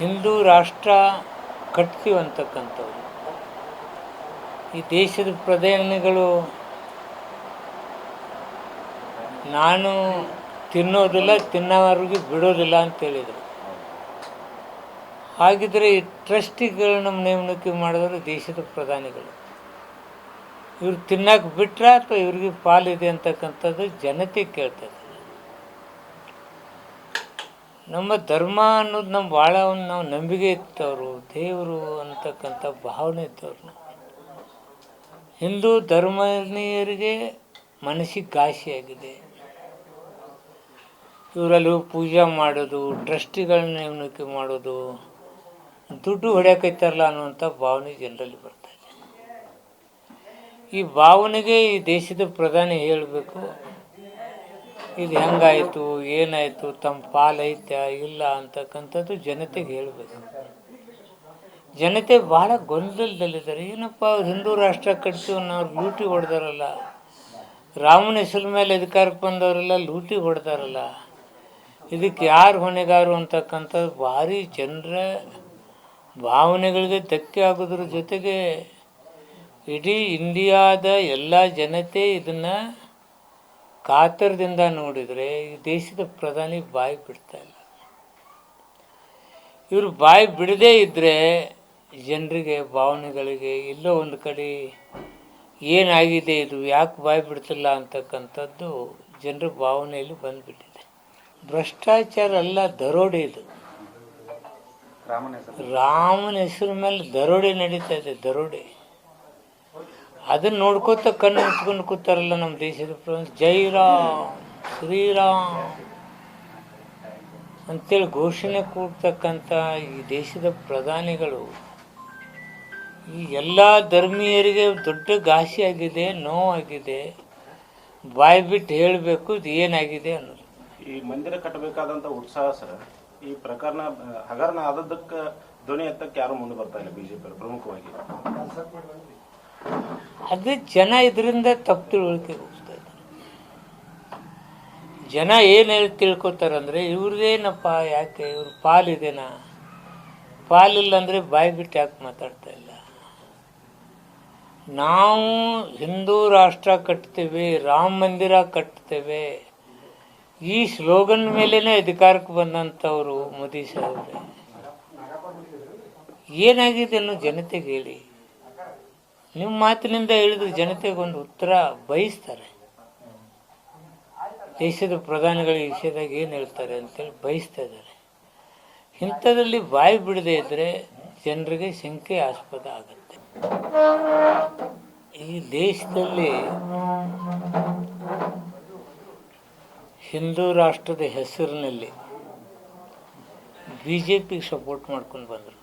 ಹಿಂದೂ ರಾಷ್ಟ್ರ ಕಟ್ತೀವಿ ಅಂತಕ್ಕಂಥವ್ರು ಈ ದೇಶದ ಪ್ರಧಾನಿಗಳು ನಾನು ತಿನ್ನೋದಿಲ್ಲ, ತಿನ್ನೋವರೆಗೂ ಬಿಡೋದಿಲ್ಲ ಅಂತೇಳಿದರು. ಹಾಗಿದ್ರೆ ಈ ಟ್ರಸ್ಟಿಗಳನ್ನ ನೇಮಕ ಮಾಡಿದ್ರು ದೇಶದ ಪ್ರಧಾನಿಗಳು. ಇವ್ರು ತಿನ್ನಕ್ಕೆ ಬಿಟ್ರೆ ಅಥವಾ ಇವ್ರಿಗೆ ಪಾಲಿದೆ ಅಂತಕ್ಕಂಥದ್ದು ಜನತೆ ಕೇಳ್ತದೆ. ನಮ್ಮ ಧರ್ಮ ಅನ್ನೋದು ನಮ್ಮ ಭಾಳ ನಾವು ನಂಬಿಕೆ ಇತ್ತವರು, ದೇವರು ಅಂತಕ್ಕಂಥ ಭಾವನೆ ಇದ್ದವ್ರು. ಹಿಂದೂ ಧರ್ಮೀಯರಿಗೆ ಮನಸ್ಸಿಗೆ ಘಾಸಿಯಾಗಿದೆ. ಇವರಲ್ಲಿ ಪೂಜೆ ಮಾಡೋದು, ಟ್ರಸ್ಟಿಗಳನ್ನ ನೇಮಕ ಮಾಡೋದು, ದುಡ್ಡು ಹೊಡ್ಯಾಕೈತಾರಲ್ಲ ಅನ್ನುವಂಥ ಭಾವನೆ ಜನರಲ್ಲಿ ಬರ್ತಾಯಿದೆ. ಈ ಭಾವನೆಗೆ ಈ ದೇಶದ ಪ್ರಧಾನಿ ಹೇಳಬೇಕು, ಇದು ಹೆಂಗಾಯಿತು, ಏನಾಯಿತು, ತಮ್ಮ ಪಾಲೈತ್ಯ ಇಲ್ಲ ಅಂತಕ್ಕಂಥದ್ದು ಜನತೆಗೆ ಹೇಳಬೇಕು. ಜನತೆ ಭಾಳ ಗೊಂದಲದಲ್ಲಿದ್ದಾರೆ. ಏನಪ್ಪ ಅವ್ರು ಹಿಂದೂ ರಾಷ್ಟ್ರ ಕಟ್ತೀವಿ ಅನ್ನೋರು ಲೂಟಿ ಹೊಡೆದಾರಲ್ಲ, ರಾಮನ ಹೆಸರು ಮೇಲೆ ಅಧಿಕಾರಕ್ಕೆ ಬಂದವರೆಲ್ಲ ಲೂಟಿ ಹೊಡೆದಾರಲ್ಲ, ಇದಕ್ಕೆ ಯಾರು ಹೊಣೆಗಾರು ಅಂತಕ್ಕಂಥದ್ದು ಭಾರಿ ಜನರ ಭಾವನೆಗಳಿಗೆ ಧಕ್ಕೆ ಆಗೋದ್ರ ಜೊತೆಗೆ ಇಡೀ ಇಂಡಿಯಾದ ಎಲ್ಲ ಜನತೆ ಇದನ್ನು ಕಾತರದಿಂದ ನೋಡಿದರೆ ಈ ದೇಶದ ಪ್ರಧಾನಿ ಬಾಯಿ ಬಿಡ್ತಾಯಿಲ್ಲ. ಇವರು ಬಾಯಿ ಬಿಡದೇ ಇದ್ದರೆ ಜನರಿಗೆ ಭಾವನೆಗಳಿಗೆ ಎಲ್ಲೋ ಒಂದು ಕಡೆ ಏನಾಗಿದೆ, ಇದು ಯಾಕೆ ಬಾಯಿ ಬಿಡ್ತಿಲ್ಲ ಅಂತಕ್ಕಂಥದ್ದು ಜನರ ಭಾವನೆಯಲ್ಲಿ ಬಂದುಬಿಟ್ಟಿದೆ. ಭ್ರಷ್ಟಾಚಾರ ಅಲ್ಲ, ದರೋಡೆ. ಇದು ರಾಮನ ಹೆಸರು ಮೇಲೆ ದರೋಡೆ ನಡೀತಾ ಇದೆ, ದರೋಡೆ. ಅದನ್ನು ನೋಡ್ಕೋತ ಕಣ್ಣು ಮುಚ್ಕೊಂಡು ಕೂತಾರಲ್ಲ ನಮ್ಮ ದೇಶದ ಪ್ರಧಾನಿ. ಜೈ ರಾಮ್, ಶ್ರೀರಾಮ್ ಅಂತೇಳಿ ಘೋಷಣೆ ಕೂಡ್ತಕ್ಕಂಥ ಈ ದೇಶದ ಪ್ರಧಾನಿಗಳು ಈ ಎಲ್ಲ ಧರ್ಮೀಯರಿಗೆ ದೊಡ್ಡ ಘಾಸಿ ಆಗಿದೆ, ನೋವಾಗಿದೆ. ಬಾಯಿ ಬಿಟ್ಟು ಹೇಳಬೇಕು ಇದು ಏನಾಗಿದೆ ಅನ್ನೋದು. ಈ ಮಂದಿರ ಕಟ್ಟಬೇಕಾದಂಥ ಉತ್ಸಾಹ ಸರ್, ಈ ಪ್ರಕರಣ ಹಗರಣ ಆದದ್ದಕ್ಕೆ ಧ್ವನಿ ಎತ್ತಕ್ಕೆ ಯಾರು ಮುಂದೆ ಬರ್ತಾ ಇಲ್ಲ ಬಿಜೆಪಿ ಪ್ರಮುಖವಾಗಿ. ಅದೇ ಜನ ಇದರಿಂದ ತಪ್ಪು ತಿಳುವಳಿಕೆ ಹೋಗ್ತಾ ಇದ್ದಾರೆ. ಜನ ಏನು ಹೇಳಿ ತಿಳ್ಕೊತಾರಂದರೆ ಇವ್ರದ್ದೇನಪ್ಪ, ಯಾಕೆ ಇವ್ರ ಪಾಲಿದೆನಾ, ಪಾಲಿಲ್ಲ ಅಂದರೆ ಬಾಯಿ ಬಿಟ್ಟು ಯಾಕೆ ಮಾತಾಡ್ತಾ ಇಲ್ಲ. ನಾವು ಹಿಂದೂ ರಾಷ್ಟ್ರ ಕಟ್ತೇವೆ, ರಾಮ ಮಂದಿರ ಕಟ್ತೇವೆ, ಈ ಸ್ಲೋಗನ್ ಮೇಲೇ ಅಧಿಕಾರಕ್ಕೆ ಬಂದಂಥವ್ರು ಮೋದಿ ಸಾಹೇಬ್ರೆ. ಏನಾಗಿದೆ ಅನ್ನೋ ಜನತೆಗೆ ಹೇಳಿ. ನಿಮ್ಮ ಮಾತಿನಿಂದ ಹೇಳಿದ್ರೆ ಜನತೆಗೊಂದು ಉತ್ತರ ಬಯಸ್ತಾರೆ. ದೇಶದ ಪ್ರಧಾನಿಗಳ ವಿಷಯದಾಗ ಏನು ಹೇಳ್ತಾರೆ ಅಂತೇಳಿ ಬಯಸ್ತಾ ಇದ್ದಾರೆ. ಇಂಥದ್ರಲ್ಲಿ ಬಾಯಿ ಬಿಡದೇ ಇದ್ದರೆ ಜನರಿಗೆ ಶಂಕೆ ಆಸ್ಪದ ಆಗುತ್ತೆ. ಈ ದೇಶದಲ್ಲಿ ಹಿಂದೂ ರಾಷ್ಟ್ರದ ಹೆಸರಿನಲ್ಲಿ BJPಗೆ ಸಪೋರ್ಟ್ ಮಾಡ್ಕೊಂಡು ಬಂದರು.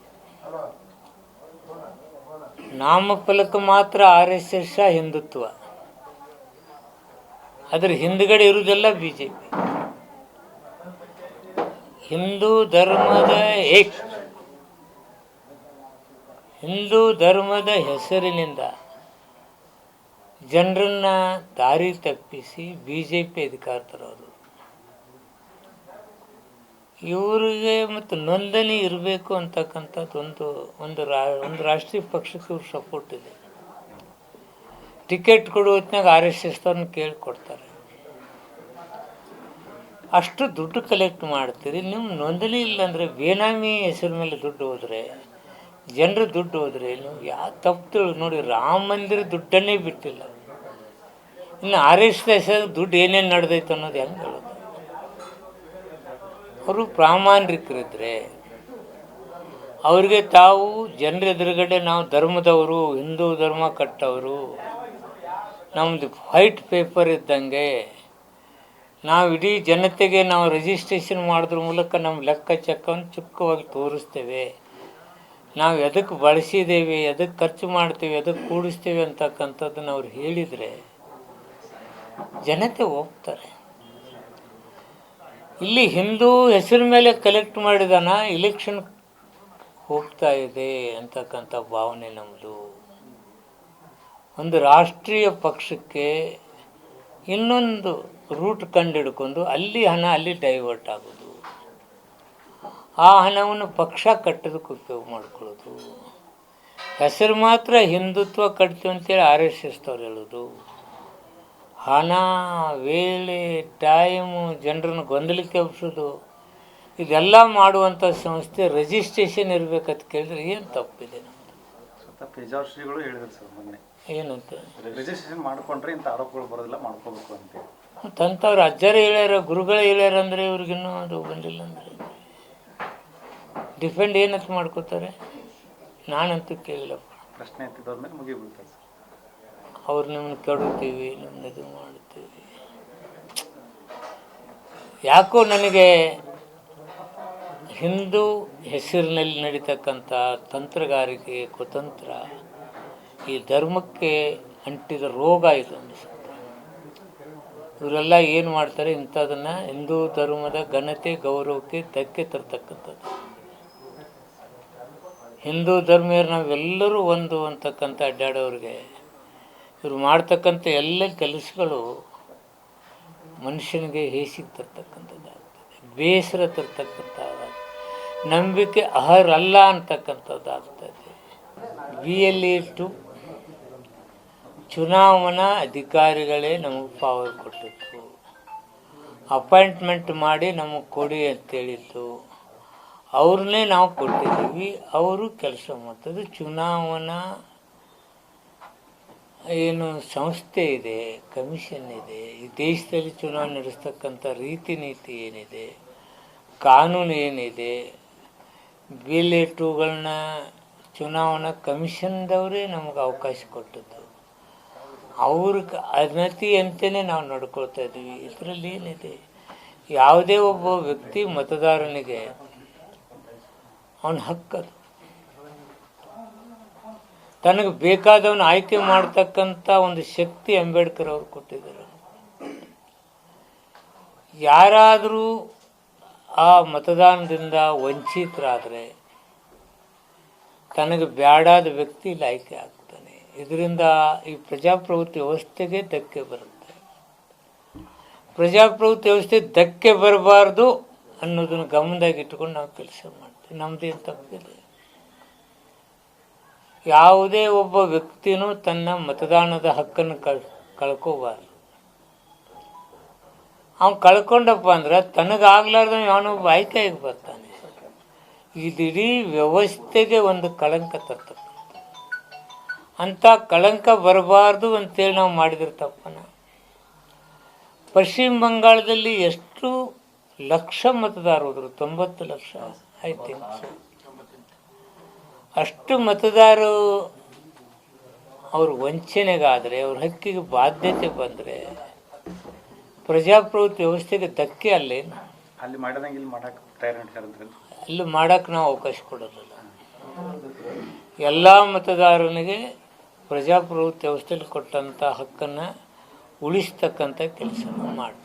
ನಾಮಫಲಕ ಮಾತ್ರ RSS ಹಿಂದುತ್ವ, ಅದರ ಹಿಂದುಗಡೆ ಇರುವುದೆಲ್ಲ BJP. ಹಿಂದೂ ಧರ್ಮದ ಹೆಸರಿನಿಂದ ಜನರನ್ನ ದಾರಿ ತಪ್ಪಿಸಿ BJP ಅಧಿಕಾರ ತರೋದು. ಇವರಿಗೆ ಮತ್ತು ನೋಂದಣಿ ಇರಬೇಕು ಅಂತಕ್ಕಂಥದ್ದು ಒಂದು ರಾಷ್ಟ್ರೀಯ ಪಕ್ಷಕ್ಕೆ ಇವ್ರ ಸಪೋರ್ಟ್ ಇದೆ. ಟಿಕೆಟ್ ಕೊಡೋ ಹೊತ್ನಾಗ RSS ಅವ್ರನ್ನ ಕೇಳಿಕೊಡ್ತಾರೆ. ಅಷ್ಟು ದುಡ್ಡು ಕಲೆಕ್ಟ್ ಮಾಡ್ತೀರಿ, ನಿಮ್ಮ ನೋಂದಣಿ ಇಲ್ಲಾಂದರೆ ಬೇನಾಮಿ ಹೆಸರು ಮೇಲೆ ದುಡ್ಡು ಹೋದರೆ, ಜನರು ದುಡ್ಡು ಹೋದರೆ ನೀವು ಯಾವ ತಪ್ಪು ನೋಡಿ. ರಾಮ ಮಂದಿರ ದುಡ್ಡನ್ನೇ ಬಿಟ್ಟಿಲ್ಲ, ಇನ್ನು RSS ಹೆಸರು ದುಡ್ಡು ಏನೇನು ನಡೆದೈತೆ ಅನ್ನೋದು ಹೆಂಗೆ ಹೇಳೋದು. ಅವರು ಪ್ರಾಮಾಣಿಕರಿದ್ದರೆ ಅವ್ರಿಗೆ ತಾವು ಜನರ ಎದುರುಗಡೆ ನಾವು ಧರ್ಮದವರು, ಹಿಂದೂ ಧರ್ಮ ಕಟ್ಟವರು, ನಮ್ಮದು ವೈಟ್ ಪೇಪರ್ ಇದ್ದಂಗೆ, ನಾವು ಇಡೀ ಜನತೆಗೆ ನಾವು ರಿಜಿಸ್ಟ್ರೇಷನ್ ಮಾಡೋದ್ರ ಮೂಲಕ ನಮ್ಮ ಲೆಕ್ಕಚಕ್ಕವನ್ನು ಚುಕ್ಕವಾಗಿ ತೋರಿಸ್ತೇವೆ, ನಾವು ಎದಕ್ಕೆ ಬಳಸಿದ್ದೇವೆ, ಎದಕ್ಕೆ ಖರ್ಚು ಮಾಡ್ತೇವೆ, ಎದಕ್ಕೆ ಕೂಡಿಸ್ತೇವೆ ಅಂತಕ್ಕಂಥದ್ದನ್ನು ಅವ್ರು ಹೇಳಿದರೆ ಜನತೆ ಹೋಗ್ತಾರೆ. ಇಲ್ಲಿ ಹಿಂದೂ ಹೆಸರು ಮೇಲೆ ಕಲೆಕ್ಟ್ ಮಾಡಿದಾನ ಇಲೆಕ್ಷನ್ ಹೋಗ್ತಾ ಇದೆ ಅಂತಕ್ಕಂಥ ಭಾವನೆ ನಮ್ಮದು. ಒಂದು ರಾಷ್ಟ್ರೀಯ ಪಕ್ಷಕ್ಕೆ ಇನ್ನೊಂದು ರೂಟ್ ಕಂಡು ಹಿಡ್ಕೊಂಡು ಅಲ್ಲಿ ಹಣ ಅಲ್ಲಿ ಡೈವರ್ಟ್ ಆಗೋದು. ಆ ಹಣವನ್ನು ಪಕ್ಷ ಕಟ್ಟೋದಕ್ಕೆ ಉಪಯೋಗ ಮಾಡ್ಕೊಳ್ಳೋದು. ಹೆಸರು ಮಾತ್ರ ಹಿಂದುತ್ವ ಕಟ್ತೀವಿ ಅಂತೇಳಿ RSSದವ್ರು ಹೇಳೋದು. ಹಣ, ವೇಳೆ, ಟೈಮು, ಜನರನ್ನು ಗೊಂದಲಕ್ಕೆ ಎಬ್ಸೋದು, ಇದೆಲ್ಲ ಮಾಡುವಂಥ ಸಂಸ್ಥೆ ರಿಜಿಸ್ಟ್ರೇಷನ್ ಇರಬೇಕಂತ ಕೇಳಿದ್ರೆ ಏನು ತಪ್ಪಿದೆ? ಪೇಜಾವರ್ ಶ್ರೀಗಳು ಹೇಳಿದ್ರು ಸರ್ ಮೊನ್ನೆ, ಏನಂತ ರಿಜಿಸ್ಟ್ರೇಷನ್ ಮಾಡ್ಕೊಂಡ್ರೆ ಇಂಥ ಆರೋಪಗಳು ಬರೋದಿಲ್ಲ, ಮಾಡ್ಕೋಬೇಕು ಅಂತೇಳಿ. ತಂತವ್ರು ಅಜ್ಜರೇ ಹೇಳ್ಯಾರ, ಗುರುಗಳೇ ಹೇಳ್ಯಾರ ಅಂದರೆ ಇವ್ರಿಗಿನ್ನೂ ಅದು ಬಂದಿಲ್ಲ ಅಂದರೆ ಡಿಫೆಂಡ್ ಏನಂತ ಮಾಡ್ಕೋತಾರೆ? ನಾನಂತೂ ಕೇಳಿಲ್ಲಪ್ಪ. ಪ್ರಶ್ನೆ ಎತ್ತಿದವ್ರ ಮೇಲೆ ಮುಗಿಬಿಡ್ತಾರೆ ಸರ್. ಅವ್ರು ನಿಮ್ಮನ್ನು ಕೆಡುತ್ತೀವಿ, ನಿಮ್ಮನ್ನ ಇದು ಮಾಡ್ತೀವಿ. ಯಾಕೋ ನನಗೆ ಹಿಂದೂ ಹೆಸರಿನಲ್ಲಿ ನಡೀತಕ್ಕಂಥ ತಂತ್ರಗಾರಿಕೆ, ಕುತಂತ್ರ ಈ ಧರ್ಮಕ್ಕೆ ಅಂಟಿದ ರೋಗ ಇದು ಅನಿಸುತ್ತೆ. ಇವರೆಲ್ಲ ಏನು ಮಾಡ್ತಾರೆ, ಇಂಥದನ್ನು ಹಿಂದೂ ಧರ್ಮದ ಘನತೆ, ಗೌರವಕ್ಕೆ ಧಕ್ಕೆ ತರ್ತಕ್ಕಂಥದ್ದು. ಹಿಂದೂ ಧರ್ಮೀಯರು ನಾವೆಲ್ಲರೂ ಒಂದು ಅಂತಕ್ಕಂಥ ಅಡ್ಡಾಡೋರಿಗೆ ಇವರು ಮಾಡ್ತಕ್ಕಂಥ ಎಲ್ಲ ಕೆಲಸಗಳು ಮನುಷ್ಯನಿಗೆ ಹೇಸಿಗೆ ತರ್ತಕ್ಕಂಥದ್ದಾಗ್ತದೆ, ಬೇಸರ ತರ್ತಕ್ಕಂಥದ್ದು, ನಂಬಿಕೆ ಅರ್ಹರಲ್ಲ ಅಂತಕ್ಕಂಥದ್ದಾಗ್ತದೆ. BLA-2 ಚುನಾವಣಾ ಅಧಿಕಾರಿಗಳೇ ನಮಗೆ ಪವರ್ ಕೊಟ್ಟಿತ್ತು, ಅಪಾಯಿಂಟ್ಮೆಂಟ್ ಮಾಡಿ ನಮಗೆ ಕೊಡಿ ಅಂತೇಳಿತ್ತು. ಅವ್ರನ್ನೇ ನಾವು ಕೊಟ್ಟಿದ್ದೀವಿ, ಅವರು ಕೆಲಸ ಮಾಡ್ತದೆ. ಚುನಾವಣಾ ಏನು ಸಂಸ್ಥೆ ಇದೆ, ಕಮಿಷನ್ ಇದೆ, ಈ ದೇಶದಲ್ಲಿ ಚುನಾವಣೆ ನಡೆಸ್ತಕ್ಕಂಥ ರೀತಿ ನೀತಿ ಏನಿದೆ, ಕಾನೂನು ಏನಿದೆ, BLA-2ಗಳನ್ನ ಚುನಾವಣಾ ಕಮಿಷನ್ದವರೇ ನಮಗೆ ಅವಕಾಶ ಕೊಟ್ಟದ್ದು. ಅವ್ರಿಗೆ ಅನತಿ ಅಂತಲೇ ನಾವು ನಡ್ಕೊಳ್ತಾ ಇದ್ದೀವಿ. ಇದರಲ್ಲಿ ಏನಿದೆ, ಯಾವುದೇ ಒಬ್ಬ ವ್ಯಕ್ತಿ ಮತದಾರನಿಗೆ ಅವನ ಹಕ್ಕದು, ತನಗೆ ಬೇಕಾದವನು ಆಯ್ಕೆ ಮಾಡ್ತಕ್ಕಂಥ ಒಂದು ಶಕ್ತಿ ಅಂಬೇಡ್ಕರ್ ಅವರು ಕೊಟ್ಟಿದ್ದಾರೆ. ಯಾರಾದರೂ ಆ ಮತದಾನದಿಂದ ವಂಚಿತರಾದರೆ ತನಗೆ ಬ್ಯಾಡಾದ ವ್ಯಕ್ತಿ ಇಲ್ಲಿ ಆಯ್ಕೆ ಆಗ್ತಾನೆ. ಇದರಿಂದ ಈ ಪ್ರಜಾಪ್ರಭುತ್ವ ವ್ಯವಸ್ಥೆಗೆ ಧಕ್ಕೆ ಬರುತ್ತೆ. ಪ್ರಜಾಪ್ರಭುತ್ವ ವ್ಯವಸ್ಥೆ ಧಕ್ಕೆ ಬರಬಾರ್ದು ಅನ್ನೋದನ್ನು ಗಮನದಾಗ ಇಟ್ಕೊಂಡು ನಾವು ಕೆಲಸ ಮಾಡ್ತೀವಿ. ನಮ್ಮದೇನು ತಪ್ಪಿದೆ? ಯಾವುದೇ ಒಬ್ಬ ವ್ಯಕ್ತಿನೂ ತನ್ನ ಮತದಾನದ ಹಕ್ಕನ್ನು ಕಳ್ಕೋಬಾರ್ದು. ಅವ್ನು ಕಳ್ಕೊಂಡಪ್ಪ ಅಂದ್ರೆ ತನಗಾಗ್ಲಾರ್ದ ಅವನೊಬ್ಬ ಆಯ್ಕೆಯಾಗಿ ಬರ್ತಾನೆ. ಇದಿಡೀ ವ್ಯವಸ್ಥೆಗೆ ಒಂದು ಕಳಂಕ ತರ್ತಕ್ಕಂಥ, ಅಂಥ ಕಳಂಕ ಬರಬಾರ್ದು ಅಂತೇಳಿ ನಾವು ಮಾಡಿದ್ರೆ ತಪ್ಪನ. ಪಶ್ಚಿಮ ಬಂಗಾಳದಲ್ಲಿ ಎಷ್ಟು ಲಕ್ಷ ಮತದಾರರು ಹೋದರು? 90 ಲಕ್ಷ ಐ ಥಿಂಕ್. ಅಷ್ಟು ಮತದಾರರು ಅವ್ರ ವಂಚನೆಗಾದರೆ, ಅವ್ರ ಹಕ್ಕಿಗೆ ಬಾಧ್ಯತೆ ಬಂದರೆ ಪ್ರಜಾಪ್ರಭುತ್ವ ವ್ಯವಸ್ಥೆಗೆ ಧಕ್ಕೆ ಅಲ್ಲೇನು? ಅಲ್ಲಿ ಮಾಡಿದಂಗೆ ಇಲ್ಲಿ ಮಾಡಕ್ಕೆ ತಯಾರಿ ನಡೀತಾರೆ. ಅಲ್ಲಿ ಮಾಡೋಕ್ಕೆ ನಾವು ಅವಕಾಶ ಕೊಡೋದಿಲ್ಲ. ಎಲ್ಲ ಮತದಾರನಿಗೆ ಪ್ರಜಾಪ್ರಭುತ್ವ ವ್ಯವಸ್ಥೆಯಲ್ಲಿ ಕೊಟ್ಟಂಥ ಹಕ್ಕನ್ನು ಉಳಿಸ್ತಕ್ಕಂಥ ಕೆಲಸ ಮಾಡ್ತೀವಿ.